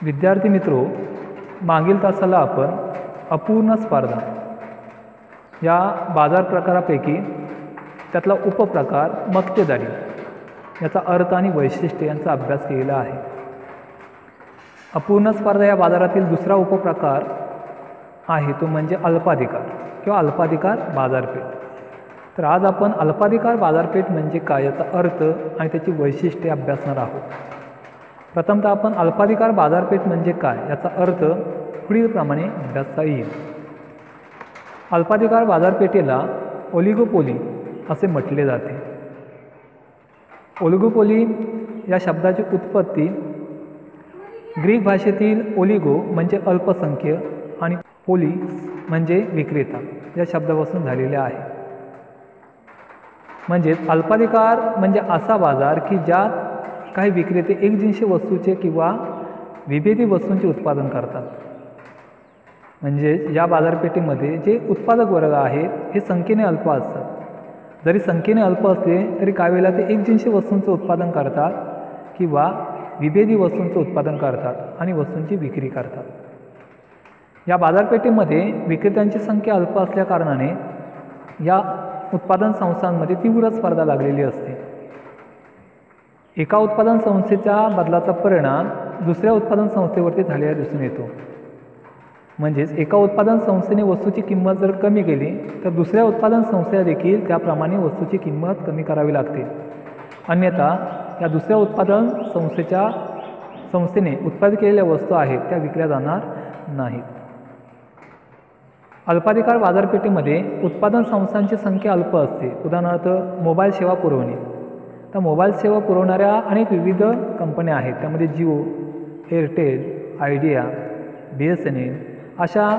विद्यार्थी मित्रो, मागील तासाला आपण अपूर्ण स्पर्धा या बाजार प्रकारापैकी त्यातला उपप्रकार मक्तेदारी याचा अर्थ आणि वैशिष्ट्य यांचा अभ्यास केलेला आहे. अपूर्ण स्पर्धा या बाजारातील दुसरा उपप्रकार आहे तो म्हणजे अल्पाधिकार किंवा अल्पाधिकार बाजारपेठ. तर आज आपण अल्पाधिकार बाजारपेठ म्हणजे काय याचा अर्थ आणि त्याची वैशिष्ट्ये अभ्यासणार आहोत. प्रथमतः आपण अल्पाधिकार बाजारपेठ म्हणजे काय याचा अर्थ पुढीलप्रमाणे अभ्यासता येईल. अल्पाधिकार बाजारपेठेला ओलिगोपोली असे म्हटले जाते. ओलिगोपोली या शब्दाची उत्पत्ती ग्रीक भाषेतील ओलिगो म्हणजे अल्पसंख्य आणि पोलिस म्हणजे विक्रेता या शब्दापासून झालेले आहे. म्हणजेच अल्पाधिकार म्हणजे असा बाजार की ज्यात काही विक्रेते एकजिनसी वस्तूचे किंवा विभेदी वस्तूंचे उत्पादन करतात. म्हणजेच या बाजारपेठेमध्ये जे उत्पादक वर्ग आहेत हे संख्येने अल्प असतात. जरी संख्येने अल्प असले तरी काही वेळेला ते एकजिनसी वस्तूंचं उत्पादन करतात किंवा विभेदी वस्तूंचं उत्पादन करतात आणि वस्तूंची विक्री करतात. या बाजारपेठेमध्ये विक्रेत्यांची संख्या अल्प असल्याकारणाने या उत्पादन संस्थांमध्ये तीव्र स्पर्धा लागलेली असते. एका उत्पादन संस्थेच्या बदलाचा परिणाम दुसऱ्या उत्पादन संस्थेवरती झालेला दिसून येतो. म्हणजेच एका उत्पादन संस्थेने वस्तूची किंमत जर कमी केली तर दुसऱ्या उत्पादन संस्थेला देखील त्याप्रमाणे वस्तूची किंमत कमी करावी लागते. अन्यथा या दुसऱ्या उत्पादन संस्थेने उत्पादित केलेल्या वस्तू आहेत त्या विकल्या जाणार नाहीत. अल्पाधिकार बाजारपेठेमध्ये उत्पादन संस्थांची संख्या अल्प असते. उदाहरणार्थ मोबाईल सेवा पुरवणे. तर मोबाईल सेवा पुरवणाऱ्या अनेक विविध कंपन्या आहेत. त्यामध्ये जिओ, एअरटेल, आयडिया, BSNL अशा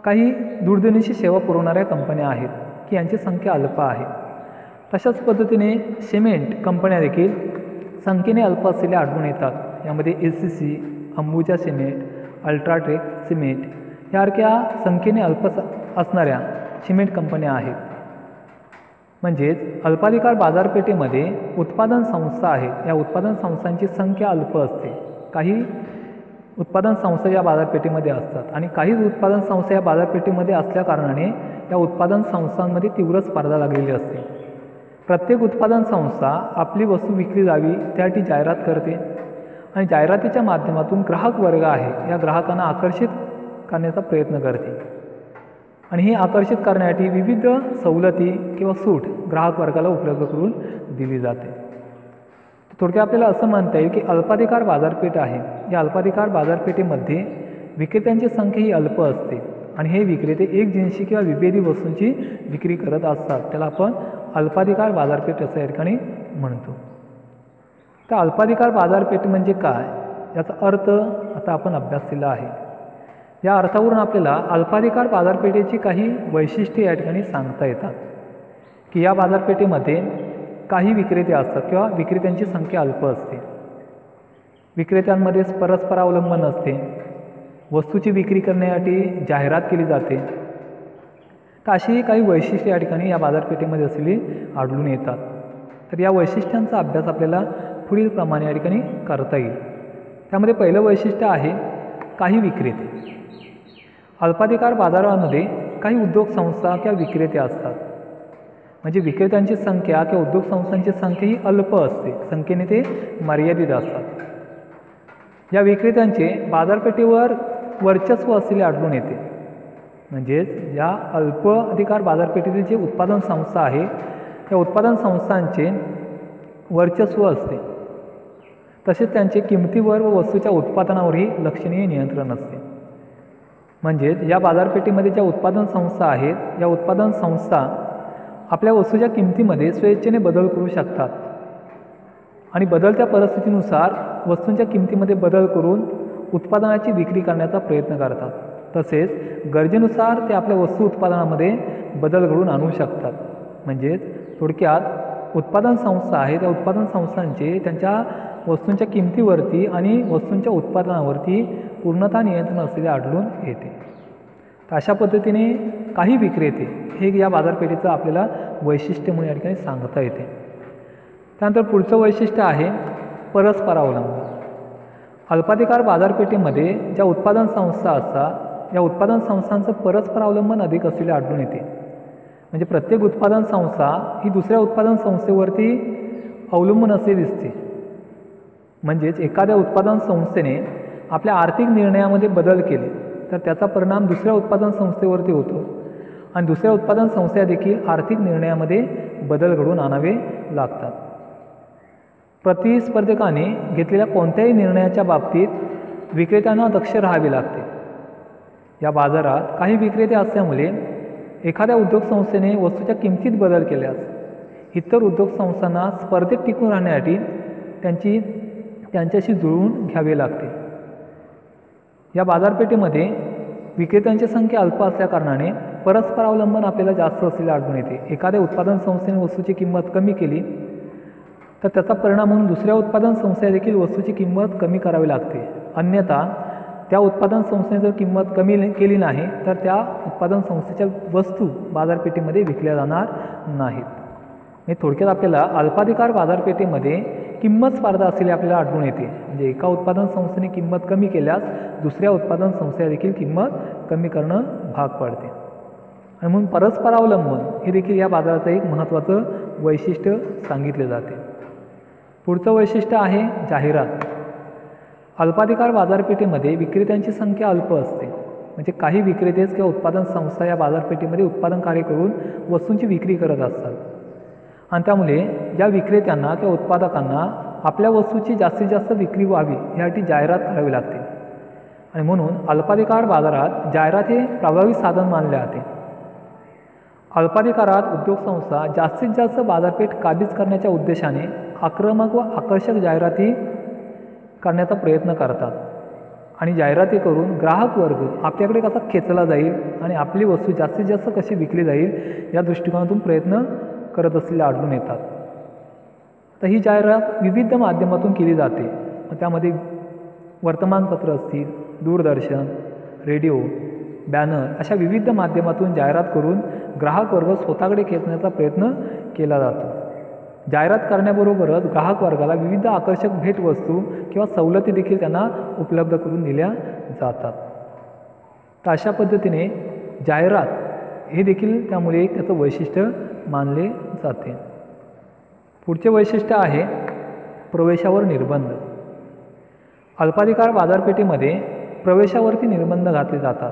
काही दूरध्वनीची सेवा पुरवणाऱ्या कंपन्या आहेत की यांची संख्या अल्प आहे. तशाच पद्धतीने सिमेंट कंपन्या देखील संख्येने अल्प असलेल्या आढळून येतात. यामध्ये ACC, Ambuja cement, UltraTech cement यासारख्या संख्येने अल्प असणाऱ्या सिमेंट कंपन्या आहेत. म्हणजेच अल्पाधिकार बाजारपेठेमध्ये उत्पादन संस्था आहेत. या उत्पादन संस्थांची संख्या अल्प असते. काही उत्पादन संस्था या बाजारपेठेमध्ये असतात आणि काही उत्पादन संस्था या बाजारपेठेमध्ये असल्याकारणाने या उत्पादन संस्थांमध्ये तीव्र स्पर्धा लागलेली असते. प्रत्येक उत्पादन संस्था आपली वस्तू विकली जावी त्यासाठी जाहिरात करते आणि जाहिरातीच्या माध्यमातून ग्राहक वर्ग आहे या ग्राहकांना आकर्षित करण्याचा प्रयत्न करते आणि हे आकर्षित करण्यासाठी विविध सवलती किंवा सूट ग्राहक वर्गाला उपलब्ध करून दिली जाते. थोडक्यात आपल्याला असं म्हणता येईल की अल्पाधिकार बाजारपेठ आहे. या अल्पाधिकार बाजारपेठेमध्ये विक्रेत्यांची संख्या ही अल्प असते आणि हे विक्रेते एकजिनसी किंवा विभेदी वस्तूंची विक्री करत असतात. त्याला आपण अल्पाधिकार बाजारपेठ असं या ठिकाणी म्हणतो. तर अल्पाधिकार बाजारपेठ म्हणजे काय याचा अर्थ आता आपण अभ्यास केला आहे. या अर्थावरून आपल्याला अल्पाधिकार बाजारपेठेची काही वैशिष्ट्ये या ठिकाणी सांगता येतात की या बाजारपेठेमध्ये काही विक्रेते असतात किंवा विक्रेत्यांची संख्या अल्प असते. विक्रेत्यांमध्ये परस्पर अवलंबन असते. वस्तूची विक्री करण्यासाठी जाहिरात केली जाते. तर अशी काही वैशिष्ट्ये या ठिकाणी या बाजारपेठेमध्ये असलेली आढळून येतात. तर या वैशिष्ट्यांचा अभ्यास आपल्याला पुढीलप्रमाणे या ठिकाणी करता येईल. त्यामध्ये पहिलं वैशिष्ट्य आहे काही विक्रेते. अल्पाधिकार बाजारामध्ये काही उद्योग संस्था किंवा विक्रेते असतात. म्हणजे विक्रेत्यांची संख्या किंवा उद्योग संस्थांची संख्या ही अल्प असते. संख्येने ते मर्यादित असतात. या विक्रेत्यांचे बाजारपेठेवर वर्चस्व असलेले आढळून येते. म्हणजेच या अल्प अधिकार बाजारपेठेतील जे उत्पादन संस्था आहे त्या उत्पादन संस्थांचे वर्चस्व असते. तसेच त्यांचे किमतीवर व वस्तूच्या उत्पादनावरही लक्षणीय नियंत्रण असते. म्हणजेच या बाजारपेठेमध्ये ज्या उत्पादन संस्था आहेत या उत्पादन संस्था आपल्या वस्तूच्या किमतीमध्ये स्वेच्छेने बदल करू शकतात आणि बदलत्या परिस्थितीनुसार वस्तूंच्या किमतीमध्ये बदल करून उत्पादनाची विक्री करण्याचा प्रयत्न करतात. तसेच गरजेनुसार ते आपल्या वस्तू उत्पादनामध्ये बदल घडवून आणू शकतात. म्हणजेच थोडक्यात उत्पादन संस्था आहेत त्या उत्पादन संस्थांचे त्यांच्या वस्तूंच्या किमतीवरती आणि वस्तूंच्या उत्पादनावरती पूर्णतः नियंत्रण असलेले आढळून येते. तर अशा पद्धतीने काही विक्रेते हे या बाजारपेठेचं आपल्याला वैशिष्ट्य म्हणून या ठिकाणी सांगता येते. त्यानंतर पुढचं वैशिष्ट्य आहे परस्परावलंबन. अल्पाधिकार बाजारपेठेमध्ये ज्या उत्पादन संस्था असतात या उत्पादन संस्थांचं परस्पर अवलंबन अधिक असलेले आढळून येते. म्हणजे प्रत्येक उत्पादन संस्था ही दुसऱ्या उत्पादन संस्थेवरती अवलंबून असे दिसते. म्हणजेच एखाद्या उत्पादन संस्थेने आपल्या आर्थिक निर्णयामध्ये बदल केले तर त्याचा परिणाम दुसऱ्या उत्पादन संस्थेवरती होतो आणि दुसऱ्या उत्पादन संस्था देखील आर्थिक निर्णयामध्ये बदल घडवून आणावे लागतात. प्रतिस्पर्धकाने घेतलेल्या कोणत्याही निर्णयाच्या बाबतीत विक्रेत्यांना दक्ष राहावे लागते. या बाजारात काही विक्रेते असल्यामुळे एखाद्या उद्योग संस्थेने वस्तूच्या किमतीत बदल केल्यास इतर उद्योग संस्थांना स्पर्धेत टिकून राहण्यासाठी त्यांच्याशी जुळवून घ्यावे लागते. या बाजारपेठेमध्ये विक्रेत्यांची संख्या अल्प असल्याकारणाने परस्पर अवलंबन आपल्याला जास्त असलेले आढळून येते. एखाद्या उत्पादन संस्थेने वस्तूची किंमत कमी केली तर त्याचा परिणाम म्हणून दुसऱ्या उत्पादन संस्थेला देखील वस्तूची किंमत कमी करावी लागते. अन्यथा त्या उत्पादन संस्थेने जर किंमत कमी केली नाही तर त्या उत्पादन संस्थेच्या वस्तू बाजारपेठेमध्ये विकल्या जाणार नाहीत. म्हणजे थोडक्यात आपल्याला अल्पाधिकार बाजारपेठेमध्ये किंमत स्पर्धा असलेली आपल्याला आढळून येते. म्हणजे एका उत्पादन संस्थेने किंमत कमी केल्यास दुसऱ्या उत्पादन संस्थेला देखील किंमत कमी करणं भाग पडते. आणि म्हणून परस्परावलंबन हे देखील या बाजाराचं एक महत्त्वाचं वैशिष्ट्य सांगितले जाते. पुढचं वैशिष्ट्य आहे जाहिरात. अल्पाधिकार बाजारपेठेमध्ये विक्रेत्यांची संख्या अल्प असते. म्हणजे काही विक्रेतेच किंवा उत्पादन संस्था या बाजारपेठेमध्ये उत्पादन कार्य करून वस्तूंची विक्री करत असतात आणि त्यामुळे या विक्रेत्यांना किंवा उत्पादकांना आपल्या वस्तूची जास्तीत जास्त विक्री व्हावी यासाठी जाहिरात करावी लागते. आणि म्हणून अल्पाधिकार बाजारात जाहिरात हे प्रभावी साधन मानले जाते. अल्पाधिकारात उद्योग संस्था जास्तीत जास्त बाजारपेठ काबीज करण्याच्या उद्देशाने आक्रमक व आकर्षक जाहिराती करण्याचा प्रयत्न करतात आणि जाहिराती करून ग्राहक वर्ग आपल्याकडे कसा खेचला जाईल आणि आपली वस्तू जास्तीत जास्त कशी विकली जाईल या दृष्टिकोनातून प्रयत्न करत असलेले आढळून येतात. तर ही जाहिरात विविध माध्यमातून केली जाते. त्यामध्ये वर्तमानपत्र असतील, दूरदर्शन, रेडिओ, बॅनर अशा विविध माध्यमातून जाहिरात करून ग्राहक वर्ग स्वतःकडे खेचण्याचा प्रयत्न केला जातो. जाहिरात करण्याबरोबरच ग्राहक वर्गाला विविध आकर्षक भेटवस्तू किंवा सवलती देखील त्यांना उपलब्ध करून दिल्या जातात. तर अशा पद्धतीने जाहिरात हे देखील त्यामुळे एक त्याचं वैशिष्ट्य मानले जाते. पुढचे वैशिष्ट्य आहे प्रवेशावर निर्बंध. अल्पाधिकार बाजारपेठेमध्ये प्रवेशावरती निर्बंध घातले जातात.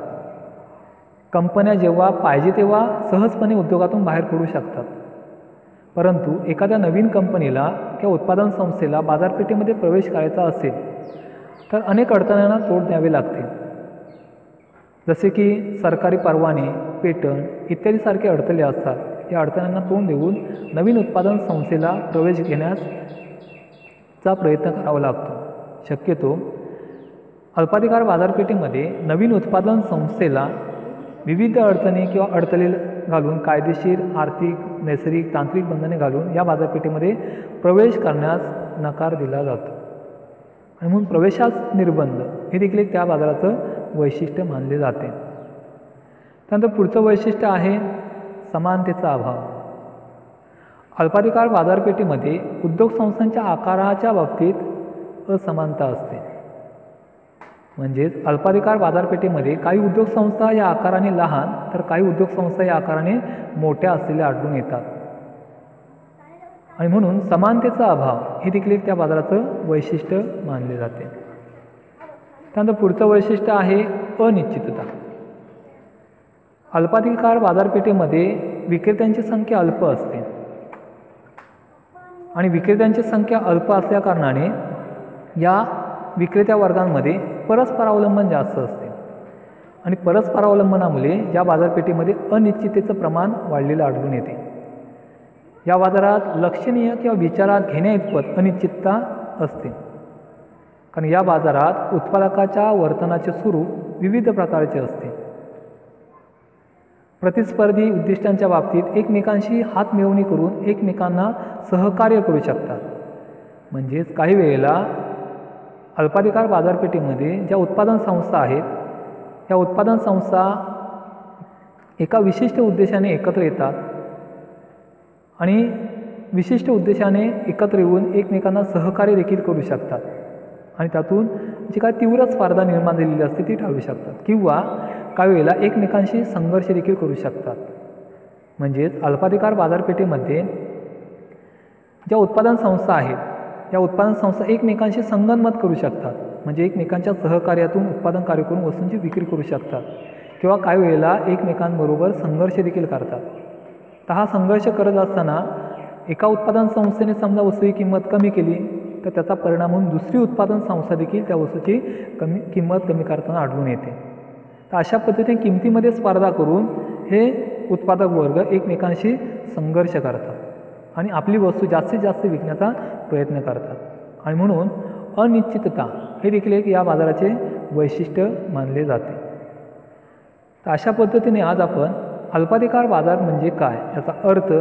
कंपन्या जेव्हा पाहिजे तेव्हा सहजपणे उद्योगातून बाहेर पडू शकतात. परंतु एखाद्या नवीन कंपनीला किंवा उत्पादन संस्थेला बाजारपेठेमध्ये प्रवेश करायचा असेल तर अनेक अडचणींना तोंड द्यावे लागते. जसे की सरकारी परवाने, पेटंट इत्यादीसारखे अडथळे असतात. या अडचणींना तोंड देऊन नवीन उत्पादन संस्थेला प्रवेश घेण्याचा प्रयत्न करावा लागतो. शक्यतो अल्पाधिकार बाजारपेठेमध्ये नवीन उत्पादन संस्थेला विविध अडचणी किंवा अडथळे घालून कायदेशीर, आर्थिक, नैसर्गिक, तांत्रिक बंधने घालून या बाजारपेठेमध्ये प्रवेश करण्यास नकार दिला जातो. आणि म्हणून प्रवेशास निर्बंध हे देखील एक त्या बाजाराचं वैशिष्ट्य मानले जाते. त्यानंतर पुढचं वैशिष्ट्य आहे समानतेचा अभाव. अल्पाधिकार बाजारपेठेमध्ये उद्योग संस्थांच्या आकाराच्या बाबतीत असमानता असते. म्हणजेच अल्पाधिकार बाजारपेठेमध्ये काही उद्योग संस्था या आकाराने लहान तर काही उद्योग संस्था या आकाराने मोठ्या असलेल्या आढळून येतात. आणि म्हणून समानतेचा अभाव हे देखील एक त्या बाजाराचं वैशिष्ट्य मानले जाते. त्यानंतर पुढचं वैशिष्ट्य आहे अनिश्चितता. अल्पाधिकार बाजारपेठेमध्ये विक्रेत्यांची संख्या अल्प असते आणि विक्रेत्यांची संख्या अल्प असल्याकारणाने या विक्रेत्या वर्गांमध्ये परस्परावलंबन जास्त असते आणि परस्परावलंबनामुळे या बाजारपेठेमध्ये अनिश्चिततेचं प्रमाण वाढलेलं आढळून येते. या बाजारात लक्षणीय किंवा विचारात घेण्याइतपत अनिश्चितता असते. कारण या बाजारात उत्पादकाच्या वर्तनाचे स्वरूप विविध प्रकारचे असते. प्रतिस्पर्धी उद्दिष्टांच्या बाबतीत एकमेकांशी हातमिळवणी करून एकमेकांना सहकार्य करू शकतात. म्हणजेच काही वेळेला अल्पाधिकार बाजारपेठेमध्ये ज्या उत्पादन संस्था आहेत त्या उत्पादन संस्था एका विशिष्ट उद्देशाने एकत्र येतात आणि विशिष्ट उद्देशाने एकत्र येऊन एकमेकांना सहकार्य देखील करू शकतात आणि त्यातून जी काय तीव्र स्पर्धा निर्माण झालेली असते ती टाळू शकतात किंवा काही वेळेला एकमेकांशी संघर्ष देखील करू शकतात. म्हणजेच अल्पाधिकार बाजारपेठेमध्ये ज्या उत्पादन संस्था आहेत या उत्पादन संस्था एकमेकांशी संगनमत करू शकतात. म्हणजे एकमेकांच्या सहकार्यातून उत्पादन कार्य करून वस्तूंची विक्री करू शकतात किंवा काही वेळेला एकमेकांबरोबर संघर्ष देखील करतात. तर हा संघर्ष करत असताना एका उत्पादन संस्थेने समजा वस्तूची किंमत कमी केली तर त्याचा परिणाम म्हणून दुसरी उत्पादन संस्था देखील त्या वस्तूची किंमत कमी करताना आढळून येते. तर अशा पद्धतीने किमतीमध्ये स्पर्धा करून हे उत्पादक वर्ग एकमेकांशी संघर्ष करतात आणि आपली वस्तू जास्तीत जास्त विकण्याचा प्रयत्न करतात. आणि म्हणून अनिश्चितता हे देखील एक या बाजाराचे वैशिष्ट्य मानले जाते. तर अशा पद्धतीने आज आपण अल्पाधिकार बाजार म्हणजे काय याचा अर्थ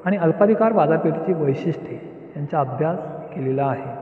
आणि अल्पाधिकार बाजारपेठेची वैशिष्ट्ये यांचा अभ्यास केलेला आहे.